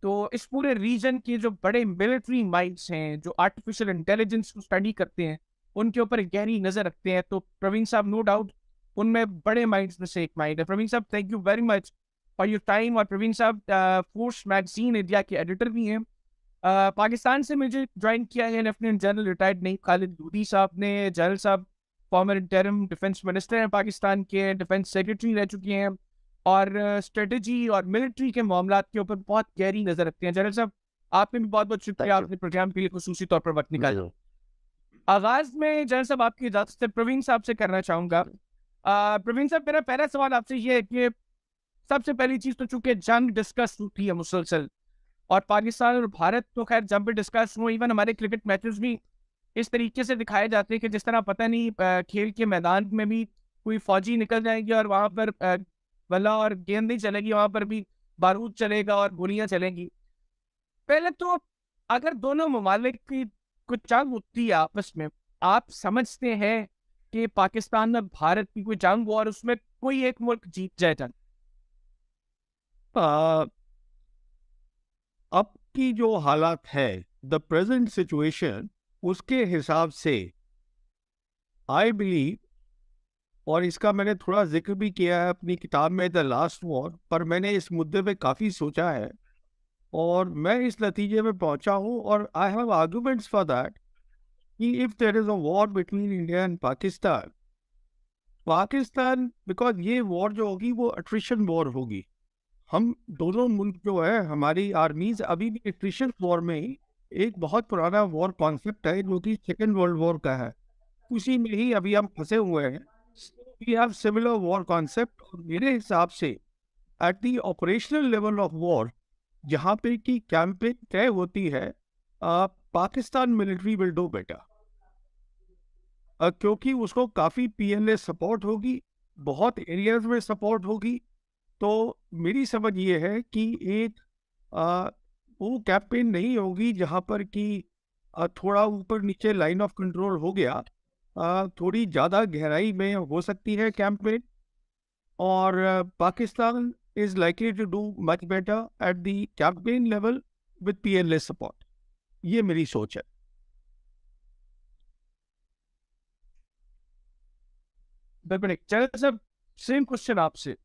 तो इस पूरे रीजन के जो बड़े मिलिट्री माइंड्स हैं, जो आर्टिफिशियल इंटेलिजेंस को स्टडी करते हैं, उनके ऊपर गहरी नज़र रखते हैं। तो प्रवीण साहब नो डाउट उनमें बड़े माइंड्स में से एक माइंड है। प्रवीण साहब thank you very much for your time. और प्रवीण साहब फोर्स मैगजीन इंडिया के एडिटर भी हैं। पाकिस्तान से मुझे ज्वाइन किया है lieutenant general retired Naeem Khalid Lodhi साहब ने। जनरल साहब फॉर्मर इंटरिम डिफेंस मिनिस्टर हैं पाकिस्तान के, डिफेंस सेक्रेटरी रह चुके हैं और स्ट्रेटजी और मिलिट्री के मामलात के ऊपर बहुत गहरी नज़र रखते हैं। जनरल साहब आपने भी बहुत बहुत शुक्रिया थैंक यू। अपने प्रोग्राम के लिए खसूसी तौर पर वक्त निकाला। जरूर। आगाज में जनरल साहब आपकी इजाजत से प्रवीण साहब से करना चाहूंगा। प्रवीण साहब मेरा पहला सवाल आपसे ये है कि सबसे पहली चीज तो चूंकि जंग डिस्कस होती है मुसलसल, और पाकिस्तान और भारत तो खैर जब भी डिस्कस हो, इवन हमारे क्रिकेट मैचेस भी इस तरीके से दिखाए जाते हैं कि जिस तरह पता नहीं खेल के मैदान में भी कोई फौजी निकल जाएंगे और वहां पर बल्ला और गेंद नहीं चलेगी, वहां पर भी बारूद चलेगा और गोलियां चलेंगी। पहले तो अगर दोनों ममालिक की कुछ जंग होती है आपस में, आप समझते हैं कि पाकिस्तान और भारत की कोई जंग हो और उसमें कोई एक मुल्क जीत जाए जंग? आ, अब की जो हालात है, द प्रेजेंट सिचुएशन, उसके हिसाब से आई बिलीव, और इसका मैंने थोड़ा जिक्र भी किया है अपनी किताब में द लास्ट वॉर, पर मैंने इस मुद्दे पे काफ़ी सोचा है और मैं इस नतीजे में पहुंचा हूं, और I have arguments for that, कि if there is a war between India and Pakistan, because ये वॉर जो होगी वो अट्रिशन वॉर होगी। हम दोनों मुल्क जो है, हमारी आर्मीज अभी भी एट्रिशन वॉर में ही, एक बहुत पुराना वॉर कॉन्सेप्ट है जो कि सेकेंड वर्ल्ड वॉर का है, उसी में ही अभी हम फंसे हुए हैं। We have similar war concept, और मेरे हिसाब से at the operational level of war, जहाँ पे कि कैंपेन तय होती है, Pakistan military will do better, क्योंकि उसको काफ़ी पीएलए सपोर्ट होगी, बहुत एरियाज में सपोर्ट होगी। तो मेरी समझ ये है कि एक आ, वो कैंपेन नहीं होगी जहाँ पर कि थोड़ा ऊपर नीचे लाइन ऑफ कंट्रोल हो गया, थोड़ी ज़्यादा गहराई में हो सकती है कैंपेन, और Pakistan is likely to do much better at the campaign level with PLA support. ये मेरी सोच है। बिल्कुल जनरल साहब सेम क्वेश्चन आपसे।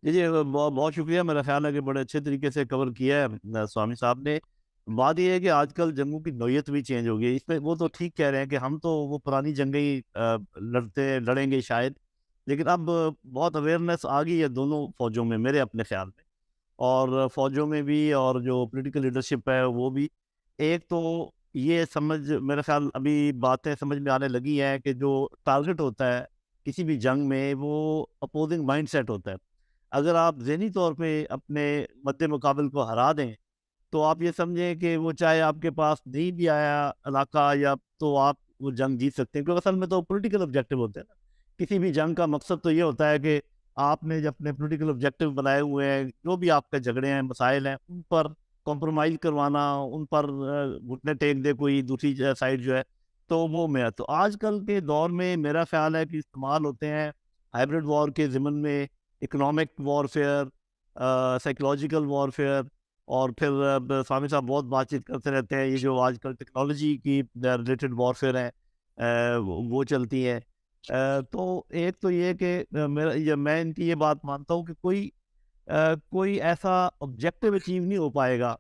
जी जी, बहुत बहुत शुक्रिया। मेरा ख्याल है कि बड़े अच्छे तरीके से कवर किया है स्वामी साहब ने। बात यह है कि आजकल जंगों की नौयत भी चेंज हो गई है। इसमें वो तो ठीक कह रहे हैं कि हम तो वो पुरानी जंगें ही लड़ेंगे शायद, लेकिन अब बहुत अवेयरनेस आ गई है दोनों फौजों में मेरे अपने ख्याल में, और फौजों में भी, और जो पॉलिटिकल लीडरशिप है वो भी। एक तो ये समझ, मेरा ख्याल अभी बातें समझ में आने लगी हैं कि जो टारगेट होता है किसी भी जंग में वो अपोजिंग माइंडसेट होता है। अगर आप ज़हनी तौर पे अपने मद्दे मुकाबिल को हरा दें, तो आप ये समझें कि वो चाहे आपके पास नहीं भी आया इलाका, या तो आप वो जंग जीत सकते हैं, क्योंकि असल में तो पॉलिटिकल ऑब्जेक्टिव होते हैं ना। किसी भी जंग का मकसद तो ये होता है कि आपने जो अपने पॉलिटिकल ऑब्जेक्टिव बनाए हुए हैं, जो भी आपके झगड़े हैं, मसाइल हैं, उन पर कॉम्प्रोमाइज़ करवाना, उन पर घुटने टेक दे कोई दूसरी साइड जो है, तो वो मैं तो आजकल के दौर में मेरा ख्याल है कि इस्तेमाल होते हैं हाइब्रिड वॉर के ज़िमन में, इकोनॉमिक वॉरफेयर, साइकोलॉजिकल वॉरफेयर, और फिर स्वामी साहब बहुत बातचीत करते रहते हैं, ये जो आजकल टेक्नोलॉजी की रिलेटेड वॉरफेयर है वो चलती है। तो एक तो ये कि मैं इनकी ये बात मानता हूँ कि कोई ऐसा ऑब्जेक्टिव अचीव नहीं हो पाएगा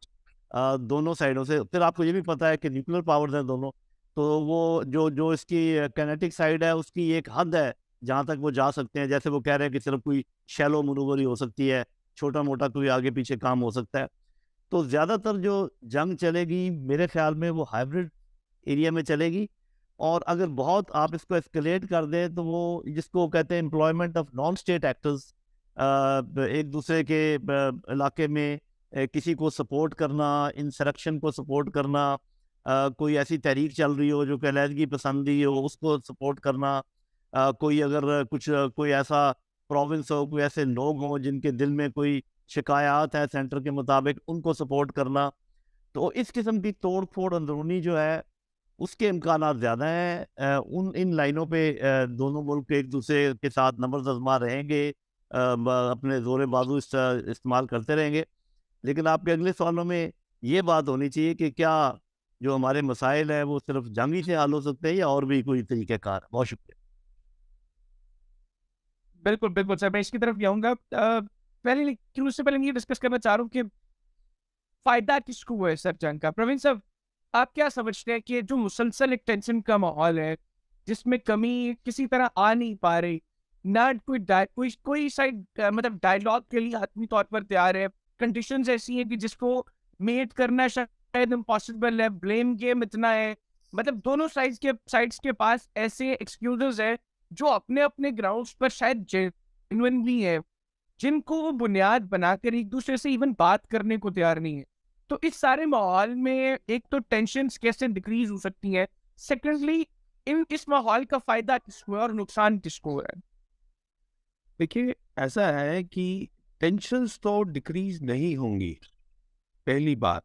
दोनों साइडों से। फिर आपको ये भी पता है कि न्यूक्लियर पावर्स हैं दोनों, तो वो जो जो इसकी कैनेटिक साइड है उसकी एक हद है जहाँ तक वो जा सकते हैं। जैसे वो कह रहे हैं कि सिर्फ कोई शैलो मनूवर ही हो सकती है, छोटा मोटा कोई आगे पीछे काम हो सकता है। तो ज़्यादातर जो जंग चलेगी मेरे ख्याल में वो हाइब्रिड एरिया में चलेगी, और अगर बहुत आप इसको एस्केलेट कर दें तो वो जिसको कहते हैं employment of non state actors, एक दूसरे के इलाके में किसी को सपोर्ट करना, इंसरेक्शन को सपोर्ट करना, कोई ऐसी तहरीक चल रही हो जो कि अलहदगी पसंदी हो उसको सपोर्ट करना, कोई अगर कोई ऐसा प्रोविंस हो, कोई ऐसे लोग हों जिनके दिल में कोई शिकायत है सेंटर के मुताबिक, उनको सपोर्ट करना। तो इस किस्म की तोड़ फोड़ अंदरूनी जो है उसके इम्कानात ज़्यादा हैं। उन इन लाइनों पे दोनों मुल्क एक दूसरे के साथ नंबर आजमा रहेंगे, अपने जोर बाजू इस्तेमाल करते रहेंगे। लेकिन आपके अगले सवालों में ये बात होनी चाहिए कि क्या जो हमारे मसाइल हैं वो सिर्फ जंग ही से हल हो सकते हैं या और भी कोई तरीक़ेकार है? बहुत शुक्रिया। बिल्कुल, बिल्कुल सर, मैं इसकी तरफ भी आऊँगा। पहले लेकिन उससे पहले मैं ये डिस्कस करना चाह रहा हूँ कि फ़ायदा किसको हुआ है सर जंग का? प्रवीण साहब, आप क्या समझते हैं कि जो मुसलसल एक टेंशन का माहौल है, जिसमें कमी किसी तरह आ नहीं पा रही, ना कोई साइड मतलब डायलॉग के लिए आत्मी तौर पर तैयार है, कंडीशंस ऐसी हैं कि जिसको मेट करना शायद इम्पॉसिबल है, ब्लेम गेम इतना है, मतलब दोनों साइड्स के पास ऐसे एक्सक्यूजेज़ हैं, जो अपने-अपने ग्राउंड्स पर शायद जेन्युइन भी हैं, जिनको वो बुनियाद बनाकर एक-दूसरे से इवन बात करने को तैयार नहीं है। तो इस सारे माहौल में एक तो टेंशन्स कैसे डिक्रीज़ हो सकती हैं? सेकेंडली इस माहौल का फ़ायदा किसको है और नुकसान किसको है? देखिए, ऐसा है कि टेंशन्स तो डिक्रीज नहीं होंगी, पहली बात।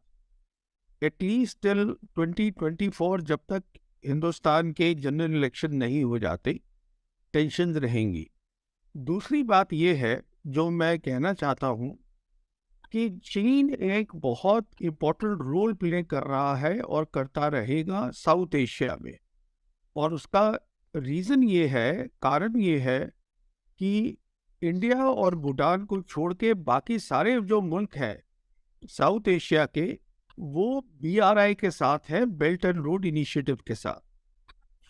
एटलीस्ट टिल 2024 जब तक हिंदुस्तान के जनरल इलेक्शन नहीं हो जाते, टेंशन्स रहेंगी। दूसरी बात यह है, जो मैं कहना चाहता हूँ, कि चीन एक बहुत इम्पोर्टेंट रोल प्ले कर रहा है और करता रहेगा साउथ एशिया में। और उसका रीज़न ये है, कारण ये है कि इंडिया और भूटान को छोड़ के बाकी सारे जो मुल्क हैं साउथ एशिया के, वो BRI के साथ है, बेल्ट एंड रोड इनिशिएटिव के साथ।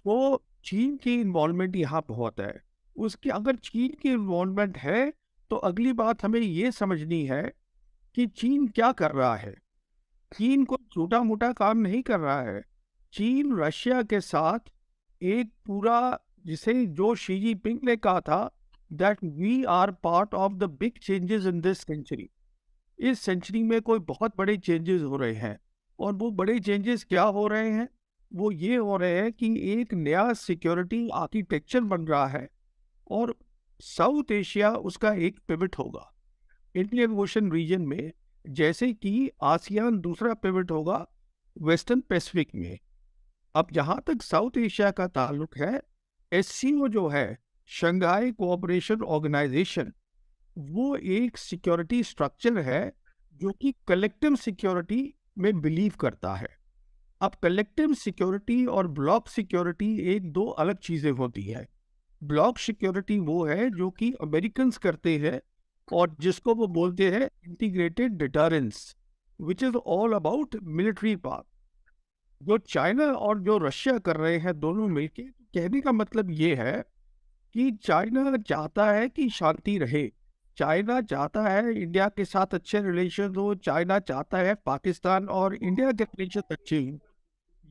तो चीन की इन्वॉल्वमेंट यहाँ बहुत है। उसकी अगर चीन की इन्वॉल्वमेंट है, तो अगली बात हमें ये समझनी है कि चीन क्या कर रहा है। चीन कोई छोटा मोटा काम नहीं कर रहा है। चीन रशिया के साथ एक पूरा, जिसे जो शी जिनपिंग ने कहा था that we are part of the big changes in this century, इस सेंचुरी में कोई बहुत बड़े चेंजेस हो रहे हैं। और वो बड़े चेंजेस क्या हो रहे हैं? वो ये हो रहे हैं कि एक नया सिक्योरिटी आर्किटेक्चर बन रहा है और साउथ एशिया उसका एक पिवट होगा इंडियन ओशन रीजन में, जैसे कि आसियान दूसरा पिवट होगा वेस्टर्न पैसिफिक में। अब जहाँ तक साउथ एशिया का ताल्लुक है, SCO जो है, शंघाई कोऑपरेशन ऑर्गेनाइजेशन, वो एक सिक्योरिटी स्ट्रक्चर है जो कि कलेक्टिव सिक्योरिटी में बिलीव करता है। अब कलेक्टिव सिक्योरिटी और ब्लॉक सिक्योरिटी एक दो अलग चीज़ें होती है। ब्लॉक सिक्योरिटी वो है जो कि अमेरिकन्स करते हैं और जिसको वो बोलते हैं integrated deterrence, which is all about military power. जो चाइना और जो रशिया कर रहे हैं दोनों मिलके, कहने का मतलब ये है कि चाइना चाहता है कि शांति रहे, चाइना चाहता है इंडिया के साथ अच्छे रिलेशन हो, चाइना चाहता है पाकिस्तान और इंडिया के रिलेशन अच्छे हों।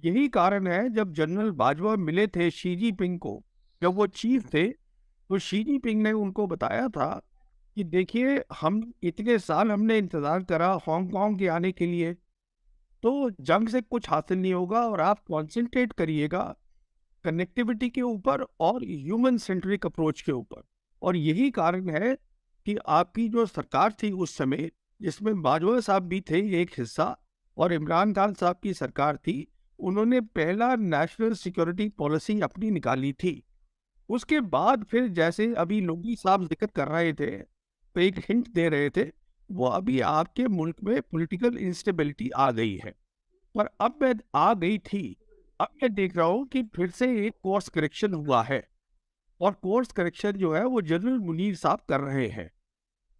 यही कारण है, जब जनरल बाजवा मिले थे शी जिनपिंग को, जब वो चीफ थे, तो शी जिनपिंग ने उनको बताया था कि देखिए, हम इतने साल हमने इंतज़ार करा हांगकांग के आने के लिए, तो जंग से कुछ हासिल नहीं होगा और आप कॉन्सेंट्रेट करिएगा कनेक्टिविटी के ऊपर और ह्यूमन सेंट्रिक अप्रोच के ऊपर। और यही कारण है कि आपकी जो सरकार थी उस समय, जिसमें बाजवा साहब भी थे एक हिस्सा और इमरान खान साहब की सरकार थी, उन्होंने पहला नेशनल सिक्योरिटी पॉलिसी अपनी निकाली थी। उसके बाद फिर जैसे अभी लोगी साहब जिक्र कर रहे थे, तो एक हिंट दे रहे थे, वो अभी आपके मुल्क में पॉलिटिकल इंस्टेबिलिटी आ गई है। पर अब मैं आ गई थी, अब मैं देख रहा हूँ कि फिर से एक कोर्स करेक्शन हुआ है और कोर्स करेक्शन जो है वो जनरल मुनीर साहब कर रहे हैं।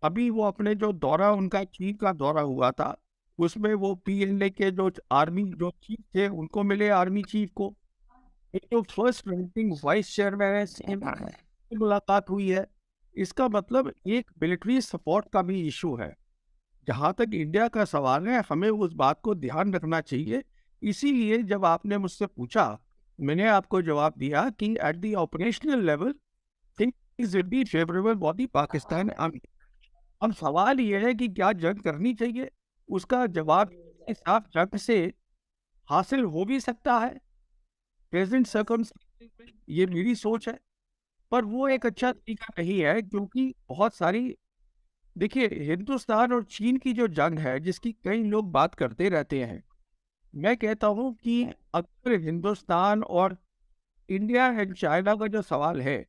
अभी वो अपने जो दौरा, उनका चीन का दौरा हुआ था, उसमें वो PLA के जो आर्मी जो चीफ थे उनको मिले, आर्मी चीफ को। एक जो फर्स्ट रैंकिंग वाइस चेयरमैन है से मुलाकात हुई है। इसका मतलब एक मिलिट्री सपोर्ट का भी इशू है। जहाँ तक इंडिया का सवाल है, हमें उस बात को ध्यान रखना चाहिए। इसीलिए जब आपने मुझसे पूछा, मैंने आपको जवाब दिया कि eight the operational level things will be favourable for the Pakistan army. अब सवाल ये है कि क्या जंग करनी चाहिए? उसका जवाब साफ जंग से हासिल हो भी सकता है प्रेजेंट सर्कमस्टेंसेस में, ये मेरी सोच है, पर वो एक अच्छा तरीका नहीं है, क्योंकि बहुत सारी, देखिए, हिंदुस्तान और चीन की जो जंग है, जिसकी कई लोग बात करते रहते हैं, मैं कहता हूँ कि अगर हिंदुस्तान और इंडिया एंड चाइना का जो सवाल है,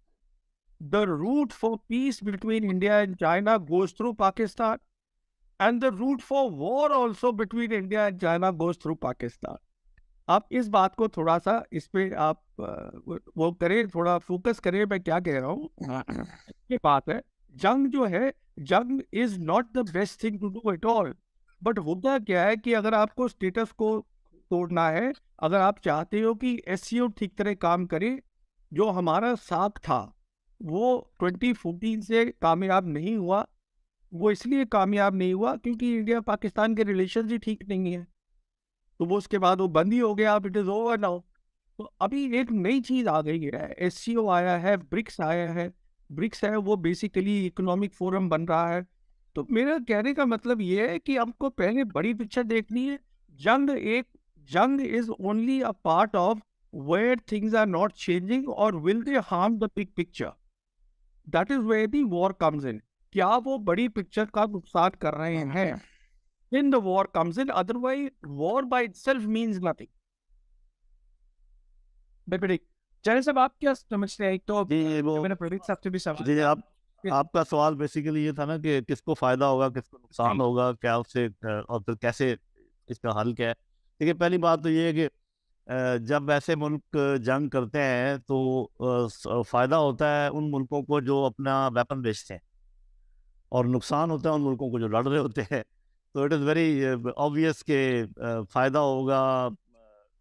the route for peace between India and China goes through Pakistan. and the route for war also between India and China goes through Pakistan. आप इस बात को थोड़ा सा इस पे आप वो करें, थोड़ा फोकस करें मैं क्या कह रहा हूँ। ये बात है, जंग जो है, जंग is not the best thing to do at all. But होता क्या है कि अगर आपको स्टेटस को तोड़ना है, अगर आप चाहते हो कि एससीओ ठीक तरह काम करे, जो हमारा साथ था वो 2014 से कामयाब नहीं हुआ। वो इसलिए कामयाब नहीं हुआ क्योंकि इंडिया पाकिस्तान के रिलेशन ही ठीक नहीं है, तो वो उसके बाद वो बंद ही हो गया। अब इट इज ओवर नाउ। तो अभी एक नई चीज आ गई है, एससीओ आया है, ब्रिक्स आया है। ब्रिक्स है वो बेसिकली इकोनॉमिक फोरम बन रहा है। तो मेरा कहने का मतलब ये है कि हमको पहले बड़ी पिक्चर देखनी है। जंग is only a part of where things are not changing और will they harm the big picture. That is where the war comes in. क्या वो बड़ी पिक्चर का नुकसान कर रहे हैं? Then the war comes in. Otherwise, war by itself means nothing. Channel साहब आप क्या समझते हैं? एक तो जी वो मैंने प्रदीप साहब से भी सवाल जी आपका सवाल बेसिकली ये था ना कि किसको फायदा होगा, किसको नुकसान होगा, क्या उससे और फिर कैसे इसका हल क्या है। देखिए पहली बात तो ये है कि जब ऐसे मुल्क जंग करते हैं तो फायदा होता है उन मुल्कों को जो अपना वेपन बेचते हैं, और नुकसान होता है उन मुल्कों को जो लड़ रहे होते हैं। तो इट इज़ वेरी ऑब्वियस के फ़ायदा होगा,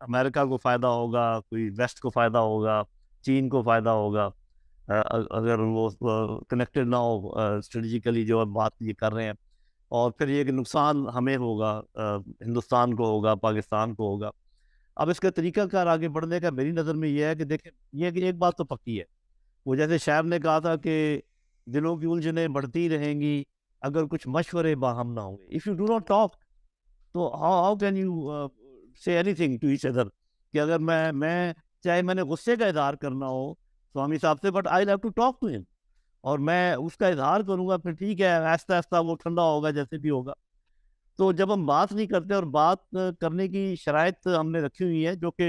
अमेरिका को फ़ायदा होगा, कोई वेस्ट को फ़ायदा होगा, चीन को फ़ायदा होगा, अगर वो कनेक्टेड ना हो स्ट्रेटजिकली जो अब बात ये कर रहे हैं। और फिर ये कि नुकसान हमें होगा, हिंदुस्तान को होगा, पाकिस्तान को होगा। अब इसका तरीक़ाकार आगे बढ़ने का मेरी नज़र में ये है कि देखें, ये कि एक बात तो पक्की है, वो जैसे शायर ने कहा था कि दिलों की उलझनें बढ़ती रहेंगी अगर कुछ मशवरे बाहम ना होंगे। If you do not talk तो how can you say anything to each other. कि अगर मैं चाहे मैंने गुस्से का इजहार करना हो स्वामी साहब से, but I have to talk to him, और मैं उसका इजहार करूँगा, फिर ठीक है आहिस्ता आहिस्ता वो ठंडा होगा जैसे भी होगा। तो जब हम बात नहीं करते और बात करने की शराइत हमने रखी हुई है जो कि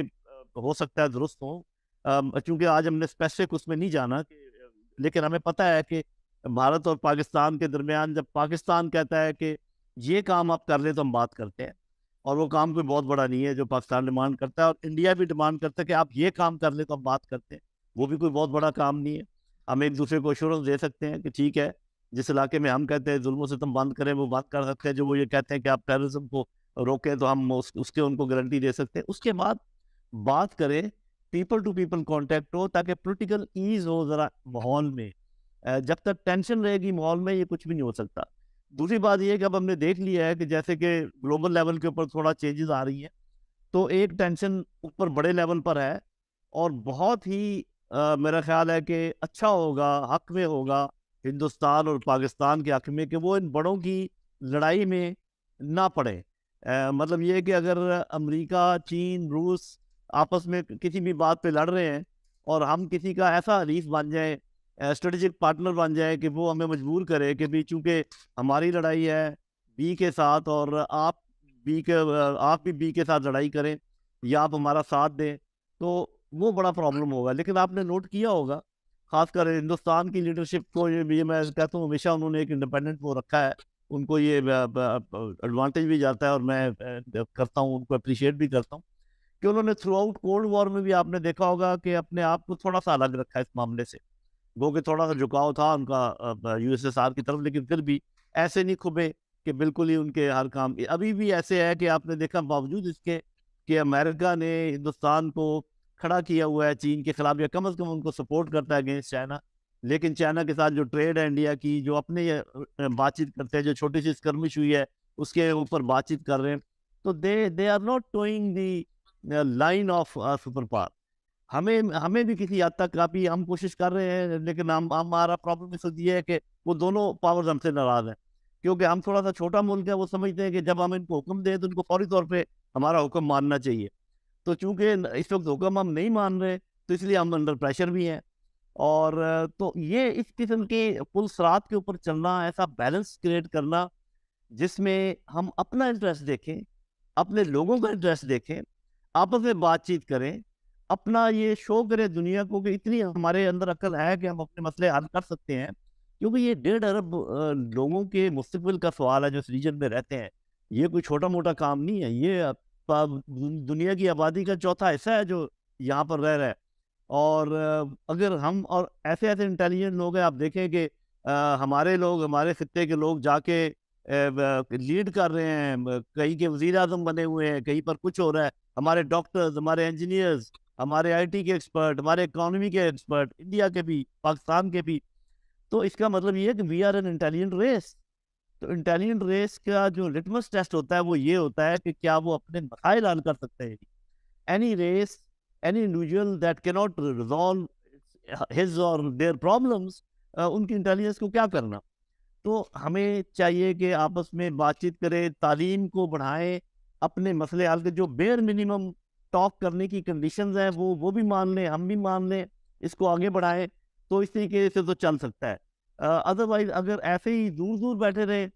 हो सकता है दुरुस्त हो, चूँकि आज हमने स्पेसिफिक उसमें नहीं जाना, लेकिन हमें पता है कि भारत और पाकिस्तान के दरमियान जब पाकिस्तान कहता है कि ये काम आप कर ले तो हम बात करते हैं, और वो काम कोई बहुत बड़ा नहीं है जो पाकिस्तान डिमांड करता है, और इंडिया भी डिमांड करता है कि आप ये काम कर ले तो हम बात करते हैं, वो भी कोई बहुत बड़ा काम नहीं है। हम एक दूसरे को एश्योरेंस दे सकते हैं कि ठीक है, जिस इलाके में हम कहते हैं जुल्म से तुम बंद करें, वो बंद कर सकते हैं। जो वो ये कहते हैं कि आप टेररिज्म को रोकें, तो हम उसके उनको गारंटी दे सकते हैं। उसके बाद बात करें, पीपल टू पीपल कॉन्टेक्ट हो, ताकि पोलिटिकल ईज हो ज़रा माहौल में। जब तक टेंशन रहेगी माहौल में, ये कुछ भी नहीं हो सकता। दूसरी बात ये है कि अब हमने देख लिया है कि जैसे कि ग्लोबल लेवल के ऊपर थोड़ा चेंजेस आ रही हैं, तो एक टेंशन ऊपर बड़े लेवल पर है, और बहुत ही मेरा ख्याल है कि अच्छा होगा, हक में होगा हिंदुस्तान और पाकिस्तान के हक में कि वो इन बड़ों की लड़ाई में ना पड़े। मतलब ये है कि अगर अमेरिका, चीन, रूस आपस में किसी भी बात पे लड़ रहे हैं, और हम किसी का ऐसा हरीफ बन जाए, स्ट्रेटेजिक पार्टनर बन जाए कि वो हमें मजबूर करे कि भी चूंकि हमारी लड़ाई है बी के साथ, और आप भी बी के साथ लड़ाई करें या आप हमारा साथ दें, तो वो बड़ा प्रॉब्लम होगा। लेकिन आपने नोट किया होगा, खासकर हिंदुस्तान की लीडरशिप को, ये मैं कहता हूँ हमेशा उन्होंने एक इंडिपेंडेंट वो रखा है, उनको ये एडवांटेज भी जाता है, और मैं करता हूँ, उनको अप्रिशिएट भी करता हूँ कि उन्होंने थ्रू आउट कोल्ड वॉर में भी आपने देखा होगा कि अपने आप को थोड़ा सा अलग रखा है इस मामले से। वो कि थोड़ा सा झुकाव था उनका यूएसएसआर की तरफ, लेकिन फिर भी ऐसे नहीं खुबे कि बिल्कुल ही उनके हर काम। अभी भी ऐसे है कि आपने देखा, बावजूद इसके कि अमेरिका ने हिंदुस्तान को खड़ा किया हुआ है चीन के खिलाफ, या कम से कम उनको सपोर्ट करता है अगेंस्ट चाइना, लेकिन चाइना के साथ जो ट्रेड है इंडिया की, जो अपने बातचीत करते हैं, जो छोटी सी स्कर्मिश हुई है उसके ऊपर बातचीत कर रहे हैं, तो they are not toeing the line of super power. हमें भी किसी हद तक काफ़ी हम कोशिश कर रहे हैं, लेकिन हमारा प्रॉब्लम इस वक्त ये है कि वो दोनों पावर्स हमसे नाराज हैं, क्योंकि हम थोड़ा सा छोटा मुल्क है। वो समझते हैं कि जब हम इनको हुक्म दें तो इनको फौरी तौर पे हमारा हुक्म मानना चाहिए। तो चूंकि इस वक्त हुक्म हम नहीं मान रहे, तो इसलिए हम अंडर प्रेशर भी हैं। और तो ये इस किस्म के पुल सरात के ऊपर चलना, ऐसा बैलेंस क्रिएट करना जिसमें हम अपना इंटरेस्ट देखें, अपने लोगों का इंटरेस्ट देखें, आपस में बातचीत करें, अपना ये शो करें दुनिया को कि इतनी हमारे अंदर अक्ल है कि हम अपने मसले हल कर सकते हैं, क्योंकि ये 1.5 अरब लोगों के मुस्तकबिल का सवाल है जो इस रीजन में रहते हैं। ये कोई छोटा मोटा काम नहीं है, ये दुनिया की आबादी का चौथा हिस्सा है जो यहाँ पर रह रहा है। और अगर हम और ऐसे ऐसे इंटेलिजेंट लोग हैं, आप देखें कि हमारे लोग, हमारे खित्ते के लोग जाके लीड कर रहे हैं, कहीं के वजीर आजम बने हुए हैं, कहीं पर कुछ हो रहा है। हमारे डॉक्टर्स, हमारे इंजीनियर्स, हमारे आईटी के एक्सपर्ट, हमारे इकोनॉमी के एक्सपर्ट, इंडिया के भी, पाकिस्तान के भी। तो इसका मतलब ये है कि we are an intelligent race. तो इंटेलिजेंट रेस का जो लिटमस टेस्ट होता है वो ये होता है कि क्या वो अपने मसाइल हल कर सकते हैं। Any race, any individual that cannot resolve his or their problems, उनकी इंटेलिजेंस को क्या करना। तो हमें चाहिए कि आपस में बातचीत करें, तालीम को बढ़ाएं, अपने मसले हल के जो बेयर मिनिमम टॉक करने की कंडीशंस हैं वो भी मान लें, हम भी मान लें, इसको आगे बढ़ाएं। तो इस तरीके से तो चल सकता है। अदरवाइज अगर ऐसे ही दूर दूर बैठे रहे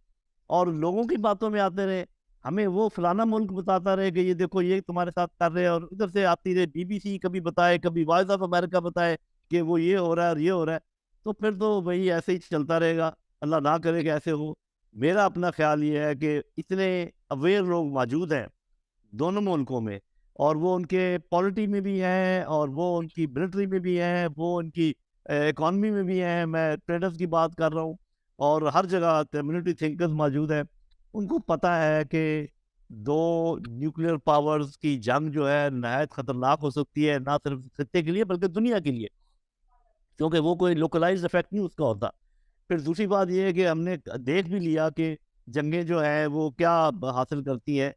और लोगों की बातों में आते रहे, हमें वो फलाना मुल्क बताता रहे कि ये देखो ये तुम्हारे साथ कर रहे हैं, और इधर से आती रहे बीबीसी कभी बताए, कभी वॉइस ऑफ अमेरिका बताए कि वो ये हो रहा है और ये हो रहा है, तो फिर तो वही ऐसे ही चलता रहेगा। अल्लाह ना करे कि ऐसे हो। मेरा अपना ख्याल ये है कि इतने अवेयर लोग मौजूद हैं दोनों मुल्कों में, और वो उनके पॉलिटी में भी हैं, और वो उनकी मिलिट्री में भी हैं, वो उनकी इकॉनमी में भी हैं, मैं ट्रेडर्स की बात कर रहा हूँ, और हर जगह कम्युनिटी थिंकर्स मौजूद हैं। उनको पता है कि दो न्यूक्लियर पावर्स की जंग जो है नहायत खतरनाक हो सकती है, ना सिर्फ खत्ते के लिए बल्कि दुनिया के लिए, क्योंकि वो कोई लोकलाइज्ड इफेक्ट नहीं उसका होता। फिर दूसरी बात ये है कि हमने देख भी लिया कि जंगें जो है वो क्या हासिल करती हैं।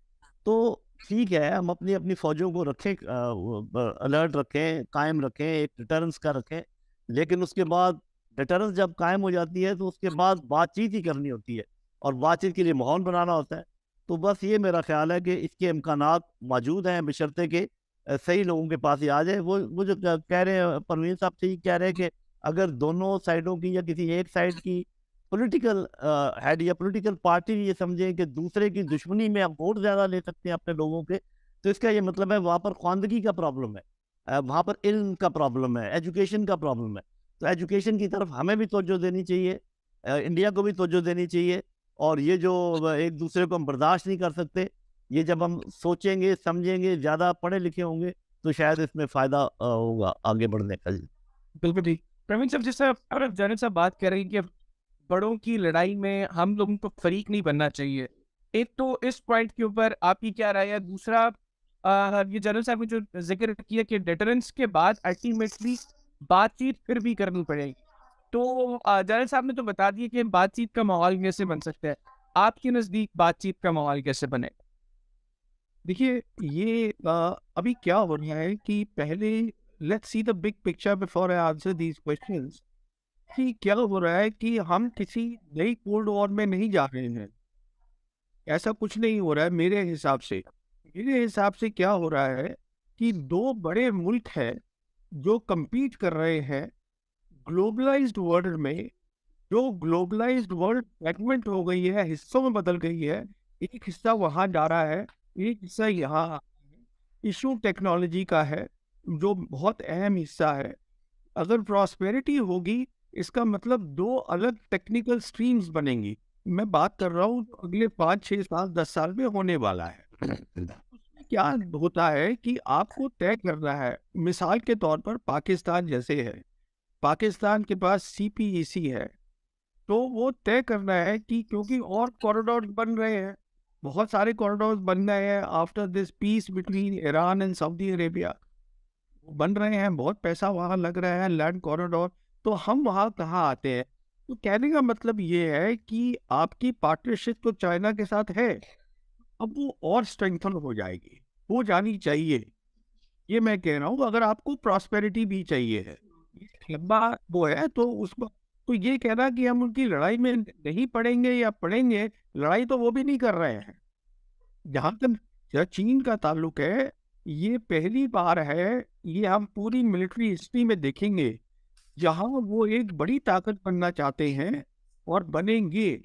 तो ठीक है, हम अपनी अपनी फौजों को रखें, अलर्ट रखें, कायम रखें, एक डिटरेंस का रखें, लेकिन उसके बाद डिटरेंस जब कायम हो जाती है तो उसके बाद बातचीत ही करनी होती है, और बातचीत के लिए माहौल बनाना होता है। तो बस ये मेरा ख्याल है कि इसके इम्कानात मौजूद हैं, बशर्ते के सही लोगों के पास ही आ जाए। वो जो कह रहे हैं परवीन साहब, ठीक कह रहे हैं कि अगर दोनों साइडों की या किसी एक साइड की पॉलिटिकल हेड या पॉलिटिकल पार्टी ये समझें कि दूसरे की दुश्मनी में हम वोट ज़्यादा ले सकते हैं अपने लोगों के, तो इसका ये मतलब है वहाँ पर ख्वानदगी का प्रॉब्लम है, वहाँ पर इल्म का प्रॉब्लम है, एजुकेशन का प्रॉब्लम है। तो एजुकेशन की तरफ हमें भी तवज्जो देनी चाहिए, इंडिया को भी तवज्जो देनी चाहिए। और ये जो एक दूसरे को हम बर्दाश्त नहीं कर सकते, ये जब हम सोचेंगे, समझेंगे, ज़्यादा पढ़े लिखे होंगे, तो शायद इसमें फ़ायदा होगा आगे बढ़ने का। बिल्कुल ठीक। प्रवीण साहब, जैसे जानिब साहब बात कर रही कि बड़ों की लड़ाई में हम लोगों को फरीक नहीं बनना चाहिए, एक तो इस पॉइंट के ऊपर आपकी क्या राय है? दूसरा, ये जनरल साहब ने जो जिक्र किया कि डिटरेंस के बाद अल्टीमेटली बातचीत फिर भी करनी पड़ेगी, तो जनरल साहब ने तो बता दिया कि बातचीत का माहौल कैसे बन सकता है। आपके नज़दीक बातचीत का माहौल कैसे बने? देखिए, ये अभी क्या हो रहा है कि पहले let's see the big picture before I answer these questions, कि क्या हो रहा है कि हम किसी नई कोल्ड वॉर में नहीं जा रहे हैं। ऐसा कुछ नहीं हो रहा है मेरे हिसाब से। मेरे हिसाब से क्या हो रहा है कि दो बड़े मुल्क हैं जो compete कर रहे हैं ग्लोबलाइज्ड वर्ल्ड में। जो ग्लोबलाइज्ड वर्ल्ड फ्रेगमेंट हो गई है, हिस्सों में बदल गई है, एक हिस्सा वहां जा रहा है, एक हिस्सा यहाँ। इशू टेक्नोलॉजी का है जो बहुत अहम हिस्सा है। अगर प्रॉस्पेरिटी होगी, इसका मतलब दो अलग टेक्निकल स्ट्रीम्स बनेंगी। मैं बात कर रहा हूँ अगले 5, 6, 7, 10 साल में होने वाला है। उसमें क्या होता है कि आपको तय करना है, मिसाल के तौर पर पाकिस्तान जैसे है, पाकिस्तान के पास सीपीईसी है, तो वो तय करना है कि क्योंकि और कॉरिडोर बन रहे हैं, बहुत सारे कॉरिडोर बन रहे हैं after this peace between Iran and Saudi Arabia, बन रहे हैं, बहुत पैसा वहाँ लग रहा है, लैंड कॉरिडोर। तो हम वहाँ कहाँ आते हैं? तो कहने का मतलब ये है कि आपकी पार्टनरशिप तो चाइना के साथ है, अब वो और स्ट्रेंथन हो जाएगी, हो जानी चाहिए। ये मैं कह रहा हूँ, अगर आपको प्रॉस्पेरिटी भी चाहिए है, लंबा वो है, तो उसको तो ये कहना कि हम उनकी लड़ाई में नहीं पड़ेंगे या पड़ेंगे, लड़ाई तो वो भी नहीं कर रहे हैं। जहाँ तक चीन का ताल्लुक है, ये पहली बार है, ये हम पूरी मिलिट्री हिस्ट्री में देखेंगे, जहाँ वो एक बड़ी ताकत बनना चाहते हैं और बनेंगे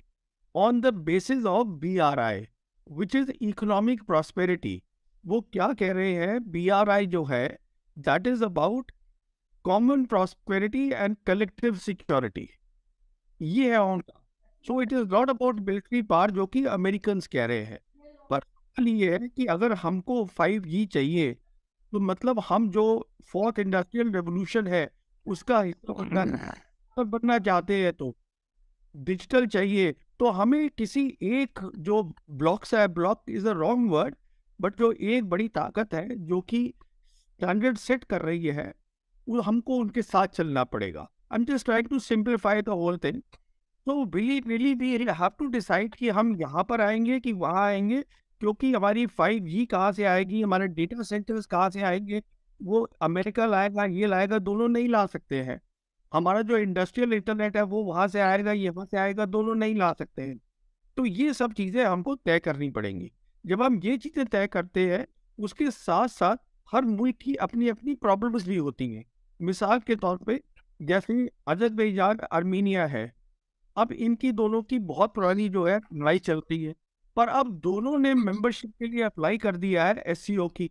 on the basis of BRI, which is economic prosperity. वो क्या कह रहे हैं? BRI जो है, that is about common prosperity and collective security. ये है उनका। So it is not about military power जो कि अमेरिकन्स कह रहे हैं, पर सवाल ये है कि अगर हमको 5G चाहिए तो मतलब हम जो फोर्थ इंडस्ट्रियल रेवोल्यूशन है उसका हिस्सा बनना चाहते हैं, तो डिजिटल चाहिए, तो हमें किसी एक जो ब्लॉक्स है, block is a wrong word, but जो एक बड़ी ताकत है जो कि स्टैंडर्ड सेट कर रही है, वो हमको उनके साथ चलना पड़ेगा। I am just trying to simplify the whole thing. तो really we have to decide कि हम यहाँ पर आएंगे कि वहाँ आएंगे, क्योंकि हमारी 5G कहाँ से आएगी, हमारे डेटा सेंटर्स कहाँ से आएंगे, वो अमेरिका लाएगा, ये लाएगा, दोनों नहीं ला सकते हैं। हमारा जो इंडस्ट्रियल इंटरनेट है वो वहाँ से आएगा, यहाँ से आएगा, दोनों नहीं ला सकते हैं। तो ये सब चीज़ें हमको तय करनी पड़ेंगी। जब हम ये चीज़ें तय करते हैं, उसके साथ साथ हर मुल्क की अपनी अपनी प्रॉब्लम्स भी होती हैं। मिसाल के तौर पे जैसे अजरबैजान आर्मीनिया है, अब इनकी दोनों की बहुत पुरानी जो है लड़ाई चलती है, पर अब दोनों ने मेंबरशिप के लिए अप्लाई कर दिया है एससीओ की।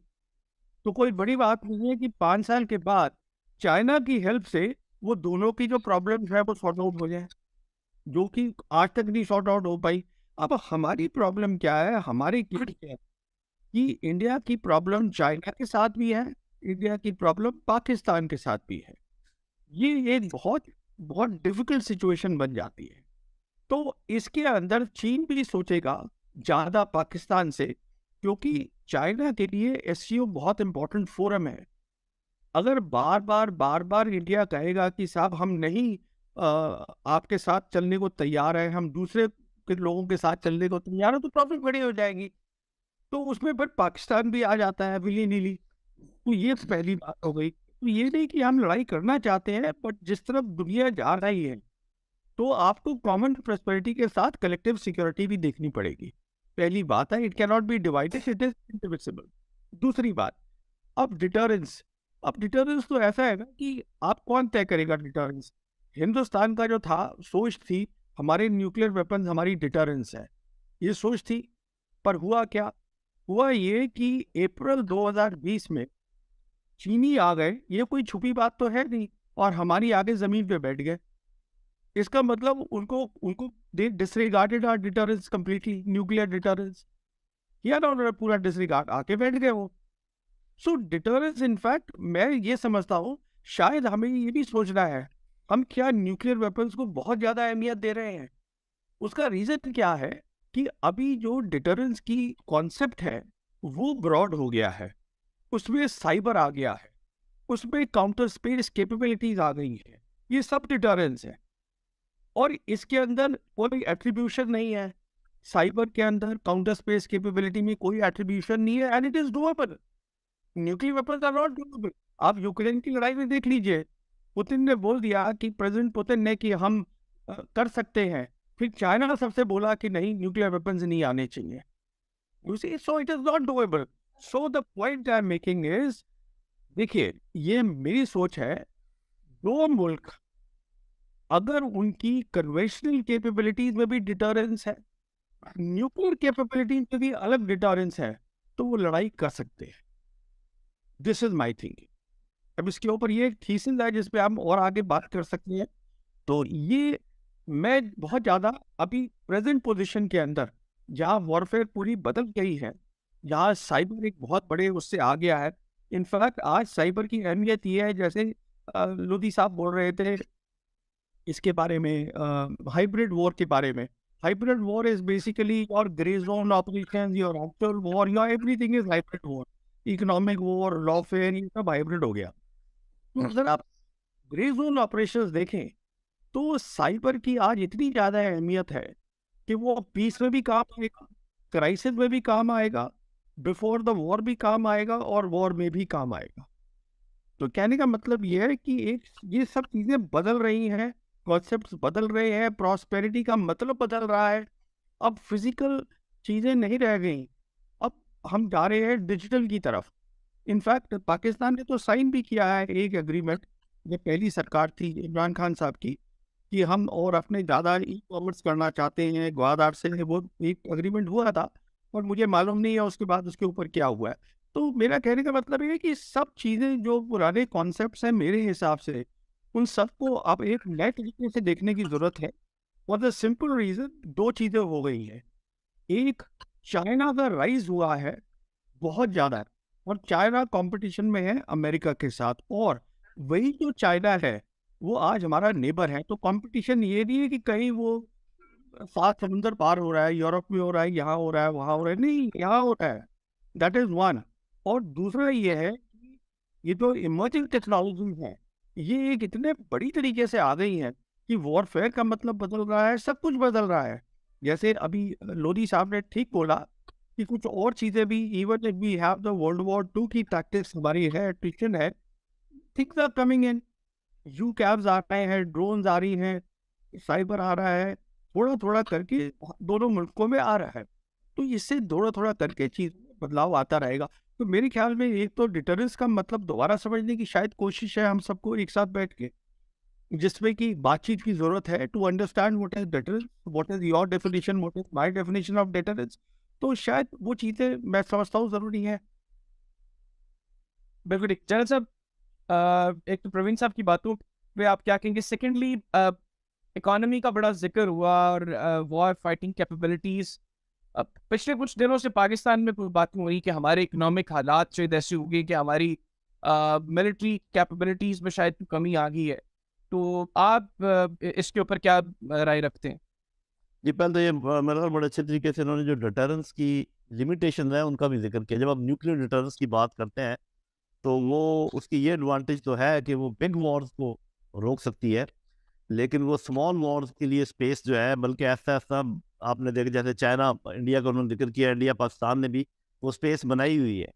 तो कोई बड़ी बात नहीं है कि 5 साल के बाद चाइना की हेल्प से वो दोनों की जो प्रॉब्लम है वो सॉर्ट आउट हो जाए, जो कि आज तक नहीं सॉर्ट आउट हो पाई। अब हमारी प्रॉब्लम क्या है, हमारी क्या है कि इंडिया की प्रॉब्लम चाइना के साथ भी है, इंडिया की प्रॉब्लम पाकिस्तान के साथ भी है। ये एक बहुत बहुत डिफिकल्ट सिचुएशन बन जाती है। तो इसके अंदर चीन भी सोचेगा ज़्यादा पाकिस्तान से, क्योंकि चाइना के लिए एससीओ बहुत इंपॉर्टेंट फोरम है। अगर बार बार इंडिया कहेगा कि साहब हम नहीं आपके साथ चलने को तैयार है, हम दूसरे के लोगों के साथ चलने को तैयार है, तो प्रॉब्लम बड़ी हो जाएगी। तो उसमें फिर पाकिस्तान भी आ जाता है विली नीली। तो ये तो पहली बात हो गई। तो ये नहीं कि हम लड़ाई करना चाहते हैं, बट जिस तरफ दुनिया जा रही है तो आपको कॉमन प्रॉस्पेरिटी के साथ कलेक्टिव सिक्योरिटी भी देखनी पड़ेगी। पहली बात है, it can not be divided, it is indivisible. दूसरी बात, अब डिटरेंस। अब डिटरेंस तो ऐसा है ना कि आप कौन तय करेगा डिटरेंस। हिंदुस्तान का जो था सोच थी हमारे न्यूक्लियर वेपन्स हमारी डिटरेंस है, ये सोच थी। पर हुआ क्या, हुआ ये कि अप्रैल 2020 में चीनी आ गए, ये कोई छुपी बात तो है नहीं, और हमारी आगे जमीन पे बैठ गए। इसका मतलब उनको उनको they disregarded our deterrence completely, nuclear deterrence किया ना उन्होंने, पूरा डिसरिगार्ड, आके बैठ गए वो। सो डिटरेंस इनफैक्ट मैं ये समझता हूँ शायद हमें ये भी सोचना है, हम क्या न्यूक्लियर वेपन्स को बहुत ज़्यादा अहमियत दे रहे हैं। उसका रीज़न क्या है कि अभी जो डिटरेंस की कॉन्सेप्ट है वो ब्रॉड हो गया है, उसमें साइबर आ गया है, उसमें काउंटर स्पेस कैपेबिलिटीज आ गई है, ये सब डिटरेंस है। और इसके अंदर कोई एट्रीब्यूशन नहीं है, साइबर के अंदर काउंटर स्पेस कैपेबिलिटी में कोई एट्रीब्यूशन नहीं है, and it is doable. Nuclear weapons are not doable. आप यूक्रेन की लड़ाई में देख लीजिए, पुतिन ने बोल दिया कि प्रेसिडेंट पुतिन ने कि हम कर सकते हैं, फिर चाइना सबसे बोला कि नहीं न्यूक्लियर वेपन्स नहीं आने चाहिए। You see, so it is not doable. So the point I am making is, देखिए ये मेरी सोच है, दो मुल्क अगर उनकी कन्वेंशनल कैपेबिलिटीज में भी डिटरेंस है, न्यूक्लियर कैपेबिलिटीज में भी अलग डिटरेंस है, तो वो लड़ाई कर सकते हैं। This is my thinking. अब इसके ऊपर ये एक थीसिस है जिस पे हम और आगे बात कर सकते हैं। तो ये मैं बहुत ज़्यादा अभी प्रेजेंट पोजीशन के अंदर, जहाँ वॉरफेयर पूरी बदल गई है, जहाँ साइबर एक बहुत बड़े उससे आ गया है। इनफैक्ट आज साइबर की अहमियत ये है, जैसे लोधी साहब बोल रहे थे इसके बारे में, हाइब्रिड वॉर के बारे में। Hybrid war is basically your grey zone operation, your actual war, your everything is hybrid war. Economic war, Lawfare, ये सब हाइब्रिड हो गया। तो अगर आप ग्रे जोन ऑपरेशंस देखें तो साइबर की आज इतनी ज़्यादा अहमियत है कि वो पीस में भी काम आएगा, क्राइसिस में भी काम आएगा, बिफोर द वॉर भी काम आएगा, और वॉर में भी काम आएगा। तो कहने का मतलब ये है कि एक ये सब चीज़ें बदल रही हैं, कॉन्सेप्ट्स बदल रहे हैं, प्रॉस्पेरिटी का मतलब बदल रहा है। अब फिजिकल चीज़ें नहीं रह गई, अब हम जा रहे हैं डिजिटल की तरफ। इनफैक्ट पाकिस्तान ने तो साइन भी किया है एक एग्रीमेंट, ये पहली सरकार थी इमरान खान साहब की, कि हम और अपने ज़्यादा ई कॉमर्स करना चाहते हैं ग्वादार से। वो एक एग्रीमेंट हुआ था, और मुझे मालूम नहीं है उसके बाद उसके ऊपर क्या हुआ है। तो मेरा कहने का मतलब ये है कि सब चीज़ें जो पुराने कॉन्सेप्ट्स हैं मेरे हिसाब से, उन सबको अब एक नए तरीके से देखने की ज़रूरत है। फॉर द सिंपल रीजन, दो चीजें हो गई हैं। एक, चाइना का राइज हुआ है बहुत ज्यादा, और चाइना कंपटीशन में है अमेरिका के साथ, और वही जो चाइना है वो आज हमारा नेबर है। तो कंपटीशन ये नहीं है कि कहीं वो 7 समुंदर पार हो रहा है, यूरोप में हो रहा है, यहाँ हो रहा है, वहाँ हो रहा है, नहीं, यहाँ हो रहा है। That is one. और दूसरा ये है कि ये जो इमर्जिंग टेक्नोलॉजी है, ये एक इतने बड़ी तरीके से आ गई है कि वॉरफेयर का मतलब बदल रहा है, सब कुछ बदल रहा है। जैसे अभी लोधी साहब ने ठीक बोला कि कुछ और चीजें भी, even if we have the world war 2 की प्रैक्टिस हमारी है, एट्रिशन है, things are coming in, UCAVs आ रहे हैं, ड्रोन्स आ रही हैं, साइबर आ रहा है, थोड़ा थोड़ा करके दोनों मुल्कों में आ रहा है। तो इससे थोड़ा थोड़ा करके चीज बदलाव आता रहेगा। तो मेरे ख्याल में एक तो डिटरेंस का मतलब दोबारा समझने की शायद कोशिश है हम सबको एक साथ बैठ के, जिसमें कि बातचीत की जरूरत है to understand what is deterrence, what is your definition, what is my definition of deterrence. तो शायद वो चीजें मैं समझता हूँ जरूरी है। बिल्कुल ठीक। जनरल साहब, एक तो प्रवीण साहब की बातों पे आप क्या कहेंगे? सेकेंडली, इकोनॉमी का बड़ा जिक्र हुआ और वॉर फाइटिंग कैपेबिलिटीज। पिछले कुछ दिनों से पाकिस्तान में कोई बात हो रही कि हमारे इकोनॉमिक हालात शायद ऐसे हो गए कि हमारी मिलिट्री कैपेबिलिटीज में शायद कमी आ गई है। तो आप इसके ऊपर क्या राय रखते हैं? जी, पहले तो ये मेरे ख्याल बड़े अच्छे तरीके से इन्होंने जो डिटरेंस की लिमिटेशन है उनका भी जिक्र किया। जब आप न्यूक्लियर डिटरेंस की बात करते हैं तो वो उसकी ये एडवांटेज तो है कि वो बिग वॉर्स को रोक सकती है, लेकिन वो स्मॉल वॉर्स के लिए स्पेस जो है, बल्कि ऐसा ऐसा आपने देखा, जैसे चाइना इंडिया का उन्होंने जिक्र किया, इंडिया पाकिस्तान ने भी वो स्पेस बनाई हुई है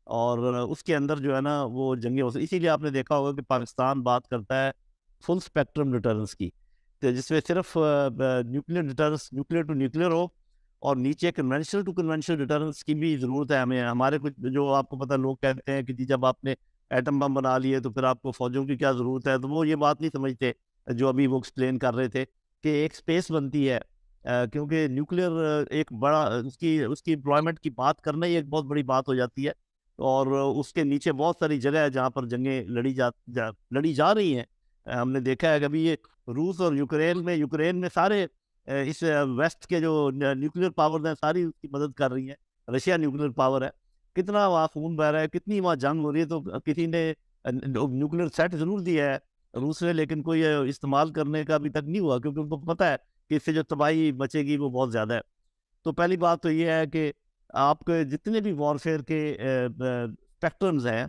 और उसके अंदर जो है ना वो जंगे हो सकती। इसीलिए आपने देखा होगा कि पाकिस्तान बात करता है फुल स्पेक्ट्रम डिटरेंस की, तो जिसमें सिर्फ nuclear deterrence, nuclear to nuclear हो, और नीचे कन्वेंशनल टू कन्वेंशनल डिटरेंस की भी ज़रूरत है हमें। हमारे कुछ जो आपको पता, लोग कहते हैं कि जी जब आपने एटम बम बना लिए तो फिर आपको फौजों की क्या ज़रूरत है, तो वो ये बात नहीं समझते जो अभी वो एक्सप्लेन कर रहे थे कि एक स्पेस बनती है, क्योंकि न्यूक्लियर एक बड़ा उसकी उसकी एम्प्लॉयमेंट की बात करना ही एक बहुत बड़ी बात हो जाती है, और उसके नीचे बहुत सारी जगह है जहाँ पर जंगें लड़ी जा रही हैं। हमने देखा है कि अभी ये रूस और यूक्रेन में सारे इस वेस्ट के जो न्यूक्लियर पावर हैं सारी उसकी मदद कर रही हैं। रशिया न्यूक्लियर पावर है, कितना वहाँ खून बह रहा है, कितनी वहाँ जंग हो रही है, तो किसी ने न्यूक्लियर सेट जरूर दिया है रूस ने, लेकिन कोई इस्तेमाल करने का अभी तक नहीं हुआ, क्योंकि उनको पता है कि इससे जो तबाही बचेगी वो बहुत ज़्यादा है। तो पहली बात तो ये है कि आपके जितने भी वॉरफेयर के स्पेक्ट्रम्स हैं,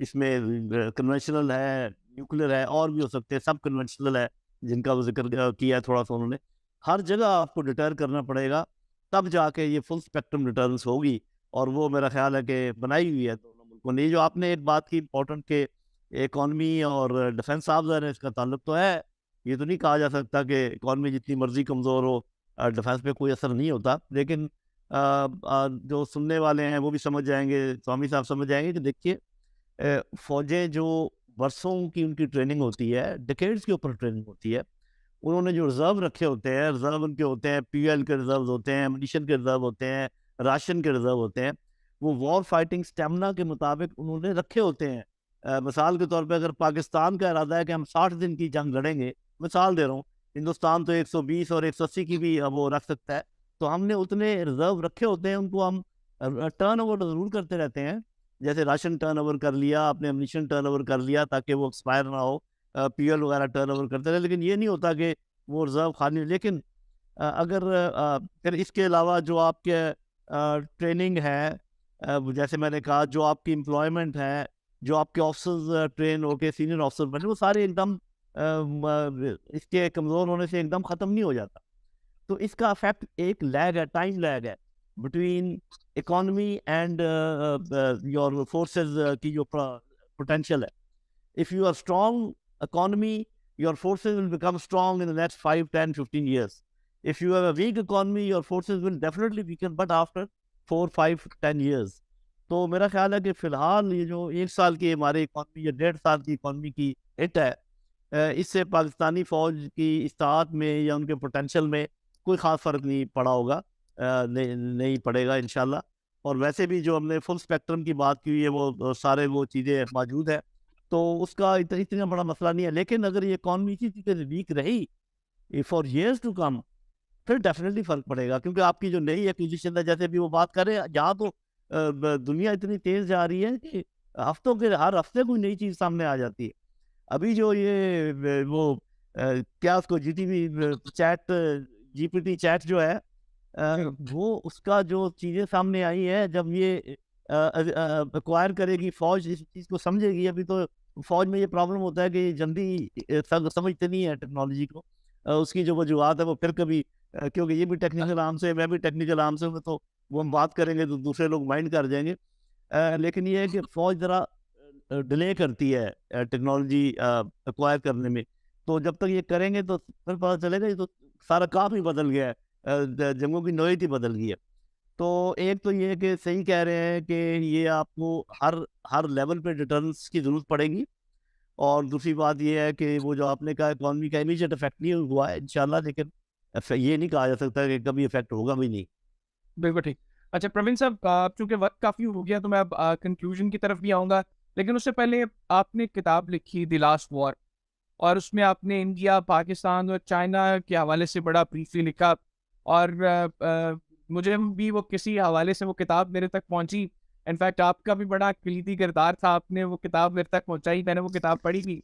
इसमें कन्वेंशनल है, न्यूक्लियर है, और भी हो सकते हैं, सब कन्वेंशनल है जिनका वो जिक्र किया है थोड़ा सा उन्होंने, हर जगह आपको डिटर करना पड़ेगा, तब जाके ये फुल स्पेक्ट्रम डिटरेंस होगी। और वो मेरा ख्याल है कि बनाई हुई है दोनों मुल्कों ने। जो आपने एक बात की इंपॉर्टेंट के इकॉनमी और डिफेंस साहब है, इसका ताल्लुक तो है। ये तो नहीं कहा जा सकता कि इकॉनमी जितनी मर्जी कमज़ोर हो डिफेंस पे कोई असर नहीं होता, लेकिन जो सुनने वाले हैं वो भी समझ जाएंगे, स्वामी साहब समझ जाएंगे कि देखिए फौजें जो बरसों की उनकी ट्रेनिंग होती है, डिकेड्स के ऊपर ट्रेनिंग होती है, उन्होंने जो रिजर्व रखे होते हैं, रिजर्व उनके होते हैं, पीएल के रिजर्व होते हैं, एमुनिशन के रिजर्व होते हैं, राशन के रिजर्व होते हैं, वो वॉर फाइटिंग स्टेमिना के मुताबिक उन्होंने रखे होते हैं। मिसाल के तौर पे अगर पाकिस्तान का इरादा है कि हम 60 दिन की जंग लड़ेंगे, मिसाल दे रहा हूँ, हिंदुस्तान तो 120 और 180 की भी वो रख सकता है, तो हमने उतने रिजर्व रखे होते हैं, उनको हम टर्न ओवर जरूर करते रहते हैं। जैसे राशन टर्न ओवर कर लिया, आपने एमुनिशन टर्न ओवर कर लिया ताकि वो एक्सपायर ना हो, पीएल वगैरह टर्न ओवर करते रहे, लेकिन ये नहीं होता कि वो रिजर्व खाली। लेकिन अगर फिर इसके अलावा जो आपके ट्रेनिंग है, जैसे मैंने कहा, जो आपकी एम्प्लॉयमेंट है, जो आपके ऑफिसर्स ट्रेन होके सीनियर ऑफिसर बने, वो सारे एकदम इसके कमज़ोर होने से एकदम ख़त्म नहीं हो जाता। तो इसका इफेक्ट एक लैग है, टाइम लैग है between economy and your forces की जो पोटेंशियल है। If you are strong economy, your forces will become strong in the next 5, 10, 15 years. If you have a weak economy, your forces will definitely weaken, but after 4, 5, 10 years. तो मेरा ख्याल है कि फिलहाल ये जो 1 साल की हमारे इकॉनमी या 1.5 साल की इकॉनमी की हिट है, इससे पाकिस्तानी फ़ौज की इस्ताअत में या उनके पोटेंशियल में कोई ख़ास फ़र्क नहीं पड़ा होगा, नहीं पड़ेगा इंशाल्लाह। और वैसे भी जो हमने फुल स्पेक्ट्रम की बात की है, वो सारे वो चीज़ें मौजूद है, तो उसका इतना बड़ा मसला नहीं है। लेकिन अगर ये इकॉनमी इसी तरीके से वीक रही, फॉर years टू कम, फिर डेफिनेटली फर्क पड़ेगा, क्योंकि आपकी जो नई एक्विजिशन है, जैसे अभी वो बात कर रहे हैं, यहाँ तो दुनिया इतनी तेज जा रही है कि हफ्तों के हर हफ्ते कोई नई चीज सामने आ जाती है। अभी जो ये वो क्या उसको जीटीवी चैट जीपीटी चैट जो है, वो उसका जो चीजें सामने आई है, जब ये एक्वायर करेगी फौज, इस चीज को समझेगी। अभी तो फौज में ये प्रॉब्लम होता है कि जल्दी समझते नहीं है टेक्नोलॉजी को, उसकी जो वजूहत है वो फिर कभी क्योंकि ये भी टेक्निकल आर्म से, मैं भी टेक्निकल आर्म से हूं, तो वो हम बात करेंगे तो दूसरे लोग माइंड कर जाएंगे। लेकिन ये है कि फौज जरा डिले करती है टेक्नोलॉजी एक्वायर करने में। तो जब तक ये करेंगे तो फिर पता चलेगा ये तो सारा काम ही बदल गया है, जंगों की नौयत ही बदल गई है। तो एक तो ये है कि सही कह रहे हैं कि ये आपको हर हर लेवल पे डिटर्रेंस की जरूरत पड़ेगी। और दूसरी बात ये है कि वो जो आपने कहा इकॉनमी का इमीडिएट इफेक्ट नहीं हुआ है इंशाल्लाह, लेकिन ये नहीं कहा जा सकता कि कभी इफेक्ट होगा भी नहीं। बिल्कुल ठीक। अच्छा प्रवीण साहब, चूंकि वक्त काफी हो गया तो मैं अब कंक्लूजन की तरफ भी आऊंगा, लेकिन उससे पहले आपने किताब लिखी द लास्ट वॉर, और उसमें आपने इंडिया, पाकिस्तान और चाइना के हवाले से बड़ा ब्रीफली लिखा। और मुझे भी वो किसी हवाले से वो किताब मेरे तक पहुंची। इनफैक्ट आपका भी बड़ा कलीदी किरदार था, आपने वो किताब मेरे तक पहुंचाई, मैंने वो किताब पढ़ी भी।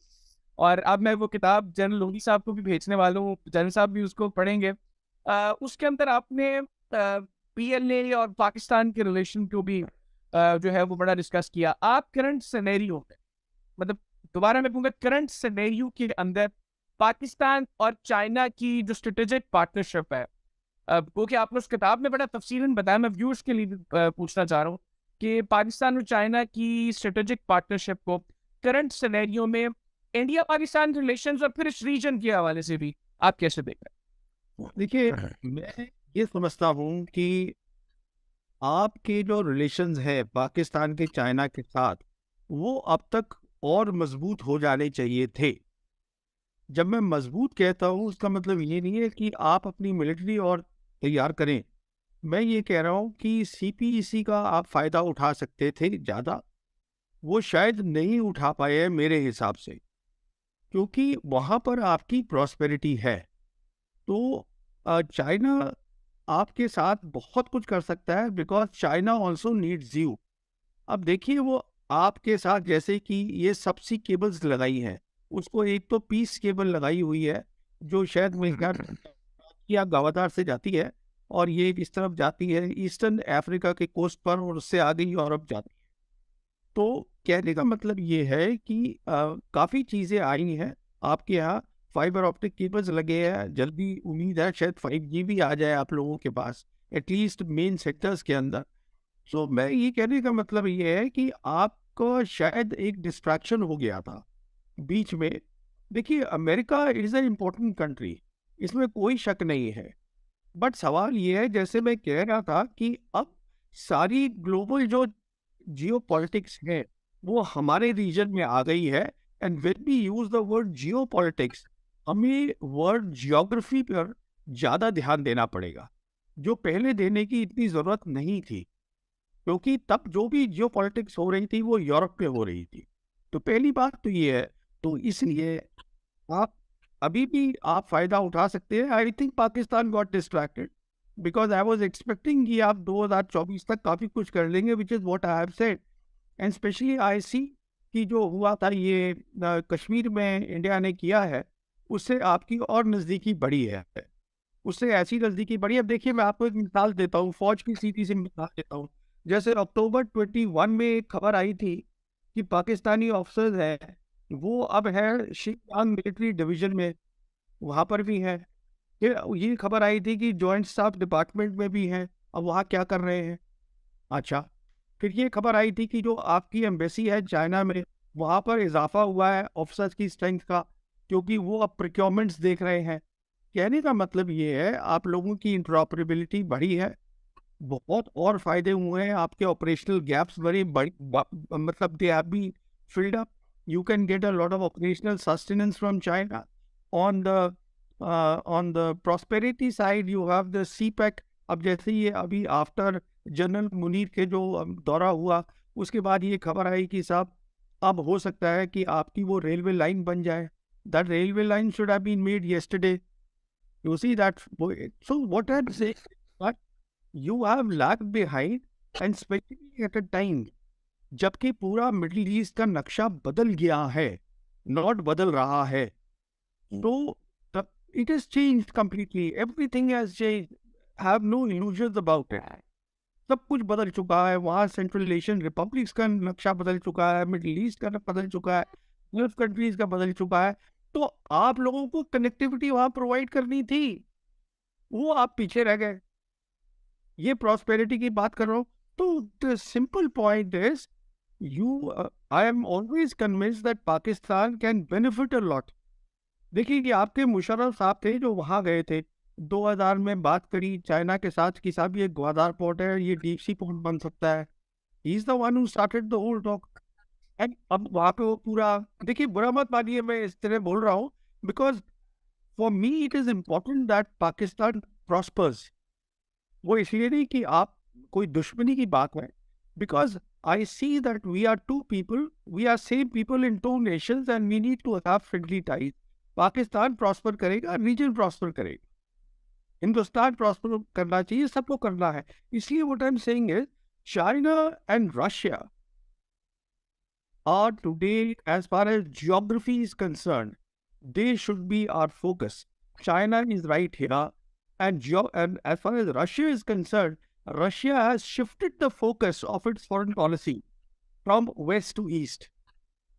और अब मैं वो किताब जनरल लोधी साहब को भी भेजने वाला हूँ, जनरल साहब भी उसको पढ़ेंगे। उसके अंदर आपने पीएलए और पाकिस्तान के रिलेशन को भी जो है वो बड़ा डिस्कस किया। आप करंट सिनेरियो में, मतलब दोबारा मैं कहूँगा करंट सिनेरियो के अंदर पाकिस्तान और चाइना की जो स्ट्रेटेजिक पार्टनरशिप है, क्योंकि आपने उस किताब में बड़ा तफसीलन बताया, मैं व्यूअर्स के लिए भी पूछना चाह रहा हूँ कि पाकिस्तान और चाइना की स्ट्रेटेजिक पार्टनरशिप को करंट सिनेरियो में इंडिया पाकिस्तान रिलेशंस और फिर इस रीजन के हवाले से भी आप कैसे देख रहे हैं? देखिए, मैं ये समझता हूँ कि आपके जो रिलेशंस है पाकिस्तान के चाइना के साथ, वो अब तक और मजबूत हो जाने चाहिए थे। जब मैं मजबूत कहता हूँ उसका मतलब ये नहीं है कि आप अपनी मिलिट्री और तैयार करें। मैं ये कह रहा हूँ कि सीपीईसी का आप फायदा उठा सकते थे ज़्यादा, वो शायद नहीं उठा पाए हैं मेरे हिसाब से, क्योंकि वहाँ पर आपकी प्रॉस्पेरिटी है। तो चाइना आपके साथ बहुत कुछ कर सकता है, because China also needs you. अब देखिए, वो आपके साथ जैसे कि ये सबसी केबल्स लगाई हैं, उसको एक तो पीस केबल लगाई हुई है जो शायद या गवादार से जाती है, और ये इस तरफ जाती है ईस्टर्न अफ्रीका के कोस्ट पर, और उससे आगे यूरोप जाती है। तो कहने का मतलब ये है कि काफ़ी चीज़ें आई हैं आपके यहाँ। फाइबर ऑप्टिक केबल्स लगे हैं, जल्दी उम्मीद है शायद 5G भी आ जाए आप लोगों के पास, एटलीस्ट मेन सेक्टर्स के अंदर। सो मैं ये कहने का मतलब ये है कि आपको शायद एक डिस्ट्रैक्शन हो गया था बीच में। देखिए, America is an important country, इसमें कोई शक नहीं है। बट सवाल ये है, जैसे मैं कह रहा था, कि अब सारी ग्लोबल जो जियो पॉलिटिक्स है वो हमारे रीजन में आ गई है। And when we use the word geopolitics, हमें वर्ड जियोग्राफी पर ज़्यादा ध्यान देना पड़ेगा, जो पहले देने की इतनी ज़रूरत नहीं थी, क्योंकि तब जो भी जियो पॉलिटिक्स हो रही थी वो यूरोप पे हो रही थी। तो पहली बात तो ये है। तो इसलिए आप अभी भी आप फायदा उठा सकते हैं। I think Pakistan got distracted because I was expecting कि आप 2024 तक काफ़ी कुछ कर लेंगे, which is what I have said. And especially I see कि जो हुआ था ये कश्मीर में इंडिया ने किया है, उससे आपकी और नज़दीकी बढ़ी है, उससे ऐसी नज़दीकी बढ़ी। अब देखिए, मैं आपको एक मिसाल देता हूँ, फौज की सीधी सी मिसाल देता हूँ। जैसे अक्टूबर 21 में एक खबर आई थी कि पाकिस्तानी ऑफिसर्स हैं, वो अब है शिंजांग मिलिट्री डिवीजन में, वहाँ पर भी हैं। फिर ये खबर आई थी कि जॉइंट स्टाफ डिपार्टमेंट में भी हैं, अब वहाँ क्या कर रहे हैं। अच्छा, फिर ये खबर आई थी कि जो आपकी एम्बेसी है चाइना में, वहाँ पर इजाफा हुआ है ऑफिसर्स की स्ट्रेंथ का, क्योंकि वो अब प्रिक्योरमेंट्स देख रहे हैं। कहने का मतलब ये है, आप लोगों की इंटरऑपरेबिलिटी बढ़ी है, बहुत और फायदे हुए हैं, आपके ऑपरेशनल गैप्स मतलब they have been filled up. You can get a lot of operational sustenance from China. On the prosperity side you have the CPEC. अब जैसे ये अभी आफ्टर जनरल मुनीर के जो दौरा हुआ, उसके बाद ये खबर आई कि साहब अब हो सकता है कि आपकी वो रेलवे लाइन बन जाए। That railway line should have been made yesterday. You see that? So what I'm saying is that you have lagged behind, and especially at a time जबकि पूरा मिडिल ईस्ट का नक्शा बदल गया है, नॉट बदल रहा है, तो it is changed completely, everything has changed, have no illusions about it. सब कुछ बदल चुका है वहाँ। सेंट्रल एशियन रिपब्लिक्स का नक्शा बदल चुका है, मिडिल ईस्ट का बदल चुका है, गल्फ कंट्रीज का बदल चुका है। तो आप लोगों को कनेक्टिविटी वहाँ प्रोवाइड करनी थी, वो आप पीछे रह गए। ये प्रॉस्पेरिटी की बात कर रहा हूँ। तो the simple point is I am always convinced that Pakistan can benefit a lot. देखिए कि आपके मुशर्रफ साहब थे जो वहाँ गए थे, 2000 में बात करी चाइना के साथ कि साहब ये ग्वादार पोर्ट है, ये डीप सी पोर्ट बन सकता है। He is the one who started the whole talk. And अब वहाँ पे वो पूरा, देखिए बुरा मत मानिए मैं इस तरह बोल रहा हूँ, because for me it is important that Pakistan prospers. वो इसलिए नहीं कि आप कोई दुश्मनी की बात है, because I see that we are two people, we are same people in two nations and we need to have friendly ties. Pakistan prosper करेगा, रीजन प्रॉस्पर करेगा, हिंदुस्तान प्रॉस्पर करना चाहिए, सबको करना है। इसलिए what I'm saying is China and Russia are today, as far as geography is concerned, they should be our focus. China is right here, and as far as Russia is concerned, Russia has shifted the focus of its foreign policy from west to east.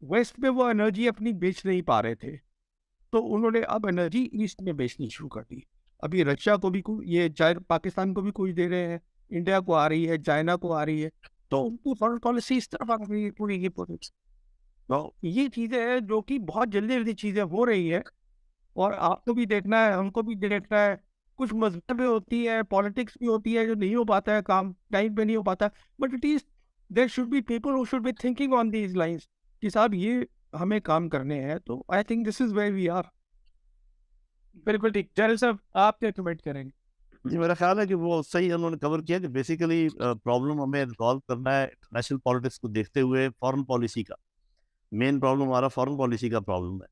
West में वो energy अपनी बेच नहीं पा रहे थे, तो उन्होंने अब एनर्जी ईस्ट में बेचनी शुरू कर दी। अभी रशिया को भी ये पाकिस्तान को भी कुछ दे रहे हैं, इंडिया को आ रही है, चाइना को आ रही है, तो उनको फॉरेन पॉलिसी इस तरफ आ रही है पूरी की पूरी। तो ये चीज़ें हैं जो कि बहुत जल्दी जल्दी चीज़ें हो रही है, और आपको भी देखना है, हमको भी देखना है। कुछ मजहब भी होती है, पॉलिटिक्स भी होती है, जो नहीं हो पाता है, काम टाइम पे नहीं हो पाता, but it is there should be people who should be thinking on these lines कि साहब ये हमें काम करने हैं। तो I think this is where we are. बिल्कुल ठीक। जैल साहब आप क्या कमेंट करेंगे? जी, मेरा ख्याल है कि वो सही उन्होंने कवर किया कि बेसिकली प्रॉब्लम हमें रिजॉल्व करना है इंटरनेशनल पॉलिटिक्स को देखते हुए फॉरेन पॉलिसी का। मेन प्रॉब्लम हमारा फॉरेन पॉलिसी का प्रॉब्लम है,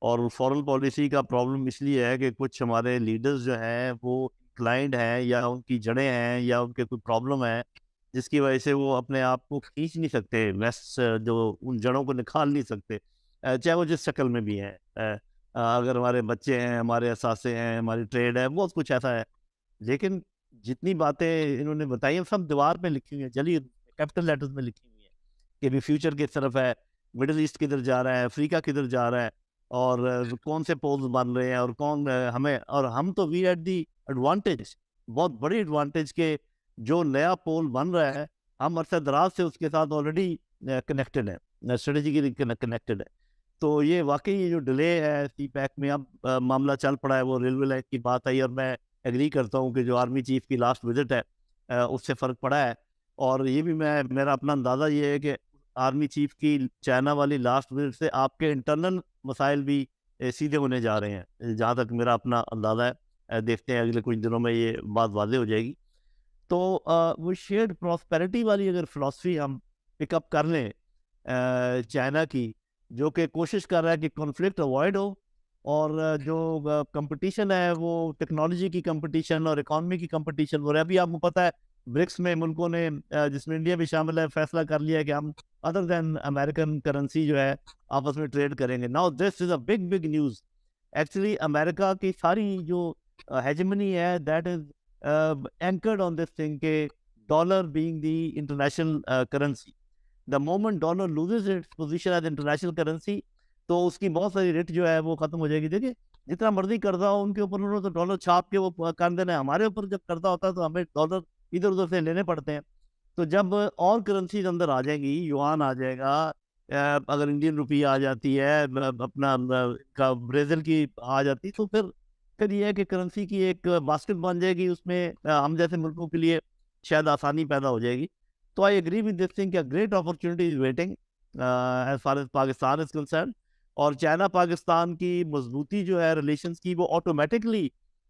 और फॉरेन पॉलिसी का प्रॉब्लम इसलिए है कि कुछ हमारे लीडर्स जो हैं वो इंक्लाइंड हैं, या उनकी जड़ें हैं, या उनके कोई प्रॉब्लम है जिसकी वजह से वो अपने आप को खींच नहीं सकते, वेस्ट जो उन जड़ों को निकाल नहीं सकते, चाहे वो जिस शक्ल में भी हैं। अगर हमारे बच्चे हैं, हमारे असासे हैं, हमारी ट्रेड है, बहुत कुछ ऐसा है। लेकिन जितनी बातें इन्होंने बताई हैं सब दीवार पे लिखी हुई हैं, जली कैपिटल लेटर्स में लिखी हुई हैं कि भी फ्यूचर किस तरफ है, मिडिल ईस्ट किधर जा रहा है, अफ्रीका किधर जा रहा है, और कौन से पोल्स बन रहे हैं, और कौन हमें, और हम तो वी एट दी एडवांटेज, बहुत बड़ी एडवांटेज के जो नया पोल बन रहा है हम अरसा दराज से उसके साथ ऑलरेडी कनेक्टेड है, स्ट्रेटेजिकली कनेक्टेड है। तो ये वाकई ये जो डिले है सी पैक में अब मामला चल पड़ा है, वो रेलवे लाइन की बात आई, और मैं एग्री करता हूँ कि जो आर्मी चीफ की लास्ट विजिट है उससे फ़र्क पड़ा है। और ये भी मेरा अपना अंदाज़ा ये है कि आर्मी चीफ की चाइना वाली लास्ट विजिट से आपके इंटरनल मसाइल भी सीधे होने जा रहे हैं, जहाँ तक मेरा अपना अंदाज़ा है। देखते हैं अगले कुछ दिनों में ये बात वाज़ेह हो जाएगी। तो वो शेयर्ड प्रॉस्पेरिटी वाली अगर फ़िलासफ़ी हम पिकअप कर लें चाइना की, जो कि कोशिश कर रहा है कि कॉन्फ्लिक्ट अवॉइड हो, और जो कंपटीशन है वो टेक्नोलॉजी की कंपटीशन और इकॉनमी की कंपटीशन हो रहा है। अभी आपको पता है ब्रिक्स में मुल्कों ने, जिसमें इंडिया भी शामिल है, फैसला कर लिया है कि हम अदर देन अमेरिकन करेंसी जो है आपस में ट्रेड करेंगे। Now this is a big big news. Actually America की सारी जो हेजेमनी है that is anchored on this thing के dollar being the international currency. The moment dollar loses its position as international currency, तो उसकी बहुत सारी रेट जो है वो खत्म हो जाएगी। देखिए जितना मर्जी कर्जा हो उनके ऊपर, उन्होंने तो डॉलर छाप के वो कर देना है। हमारे ऊपर जब कर्जा होता है तो हमें डॉलर इधर उधर से लेने पड़ते हैं। तो जब और करेंसीज अंदर आ जाएंगी, युआन आ जाएगा, अगर इंडियन रुपी आ जाती है, अपना का ब्राज़ील की आ जाती, तो फिर ये है कि करेंसी की एक बास्केट बन जाएगी, उसमें हम जैसे मुल्कों के लिए शायद आसानी पैदा हो जाएगी। तो I agree with this thing कि great opportunity is waiting as far as Pakistan is concern. और चाइना पाकिस्तान की मजबूती जो है रिलेशंस की, वो ऑटोमेटिकली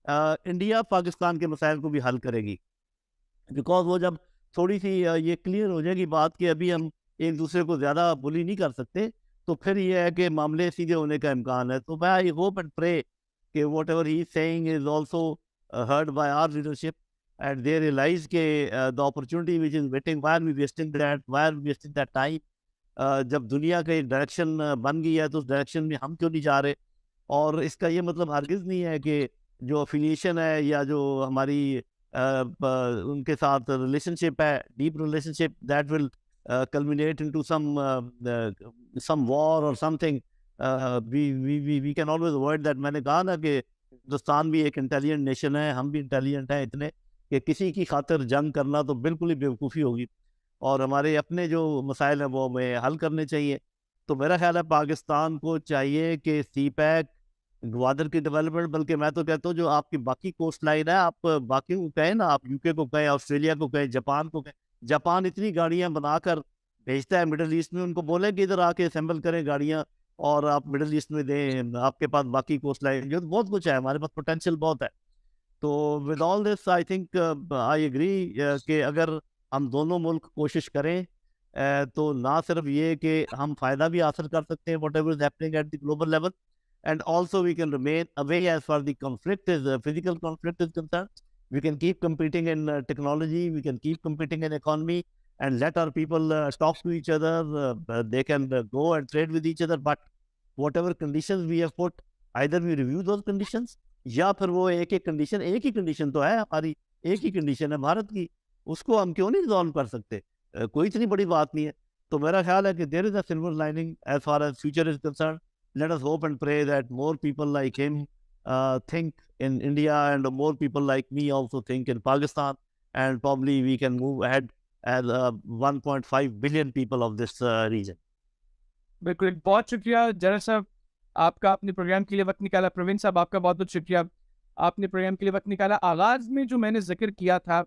इंडिया पाकिस्तान के मसाइल को भी हल करेगी। बिकॉज वो जब थोड़ी सी ये क्लियर हो जाएगी बात कि अभी हम एक दूसरे को ज़्यादा बुली नहीं कर सकते, तो फिर ये है कि मामले सीधे होने का इम्कान है। तो मैं आई होप एंड प्रे कि whatever he is saying is also heard by our leadership, and they realize कि the opportunity which is waiting, why are we wasting that time? जब दुनिया का एक डायरेक्शन बन गई है तो उस डायरेक्शन में हम क्यों नहीं जा रहे? और इसका ये मतलब हरगिज़ नहीं है कि जो अफिलिएशन है या जो हमारी उनके साथ रिलेशनशिप है, deep relationship, that will culminate into some war or something. We can always avoid that. मैंने कहा ना कि हिंदुस्तान भी एक इंटेलिजेंट नेशन है, हम भी इंटेलिजेंट हैं इतने कि किसी की खातिर जंग करना तो बिल्कुल ही बेवकूफ़ी होगी, और हमारे अपने जो मसाइल हैं वो हमें हल करने चाहिए। तो मेरा ख्याल है पाकिस्तान को चाहिए कि CPEC, ग्वादर की डेवलपमेंट, बल्कि मैं तो कहता हूँ जो आपकी बाकी कोस्ट लाइन है, आप बाकी को कहें ना, आप UK को कहें, ऑस्ट्रेलिया को कहें, जापान को कहें। जापान इतनी गाड़ियाँ बनाकर भेजता है मिडल ईस्ट में, उनको बोले कि इधर आके असेंबल करें गाड़ियाँ और आप मिडल ईस्ट में दें, आपके पास बाकी कोस्ट लाइन जो बहुत कुछ है, हमारे पास पोटेंशियल बहुत है। तो with all this I think I agree कि अगर हम दोनों मुल्क कोशिश करें तो ना सिर्फ ये कि हम फ़ायदा भी हासिल कर सकते हैं whatever is happening at the global level, and also we can remain away as far the conflict is physical conflict is concerned. We can keep competing in technology, we can keep competing in economy, and let our people talk to each other. They can go and trade with each other, but whatever conditions we have put, either we review those conditions, या फिर वो एक ही condition तो है हमारी, एक ही condition है भारत की, उसको हम क्यों नहीं रिजॉल्व कर सकते? कोई इतनी बड़ी बात नहीं है। तो मेरा ख्याल है कि there is a silver lining as far as future is concern. Let us hope and pray that more people like him think in India, and more people like me also think in Pakistan, and probably we can move ahead as 1.5 billion people of this region. बिल्कुल, बहुत शुक्रिया जरा साहब आपका, अपने programme के लिए वक्त निकाला। प्रवीण साहब आपका बहुत बहुत शुक्रिया, आपने प्रोग्राम के लिए वक्त निकाला। आगाज़ में जो मैंने जिक्र किया था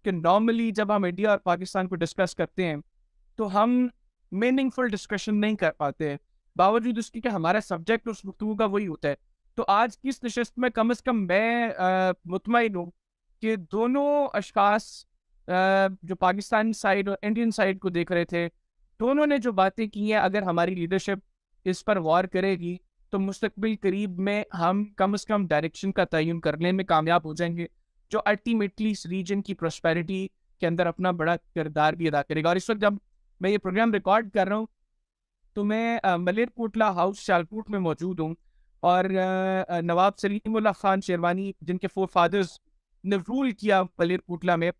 कि नॉर्मली जब हम इंडिया और पाकिस्तान को डिस्कस करते हैं तो हम मीनिंगफुल डिस्कशन नहीं कर पाते हैं, बावजूद उसके कि हमारा सब्जेक्ट उस गुफ्तगू का वही होता है। तो आज की इस नशस्त में कम से कम मैं मुतमईन हूँ कि दोनों अशखास जो पाकिस्तानी साइड और इंडियन साइड को देख रहे थे, दोनों ने जो बातें की हैं, अगर हमारी लीडरशिप इस पर गौर करेगी तो मुस्तकबिल करीब में हम कम से कम डायरेक्शन का तयन करने में कामयाब हो जाएंगे, जो अल्टीमेटली इस रीजन की प्रॉस्पेरिटी के अंदर अपना बड़ा किरदार भी अदा करेगा। और इस वक्त जब मैं ये प्रोग्राम रिकॉर्ड कर रहा हूँ तो मैं मलेरकोटला हाउस सियालकोट में मौजूद हूँ, और नवाब सलीमुल्लाह खान शेरवानी, जिनके 4 फादर्स ने रूल किया मलेरकोटला में,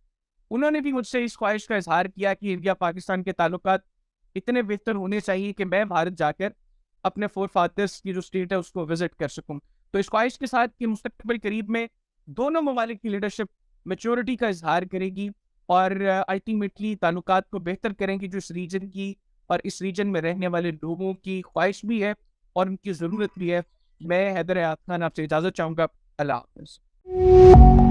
उन्होंने भी मुझसे इस ख्वाहिश का इजहार किया कि इंडिया पाकिस्तान के ताल्लुकात इतने बेहतर होने चाहिए कि मैं भारत जाकर अपने 4 फादर्स की जो स्टेट है उसको विजिट कर सकूँ। तो इस ख्वाहिश के साथ कि मुस्तकबिल करीब में दोनों ममालिक की लीडरशिप मैच्योरिटी का इजहार करेगी और अल्टीमेटली ताल्लुकात को बेहतर करेंगी, जो इस रीजन की और इस रीजन में रहने वाले लोगों की ख्वाहिश भी है और उनकी ज़रूरत भी है। मैं हैदर आयात खान आपसे इजाज़त चाहूँगा। अल्लाह हाफ़िज़।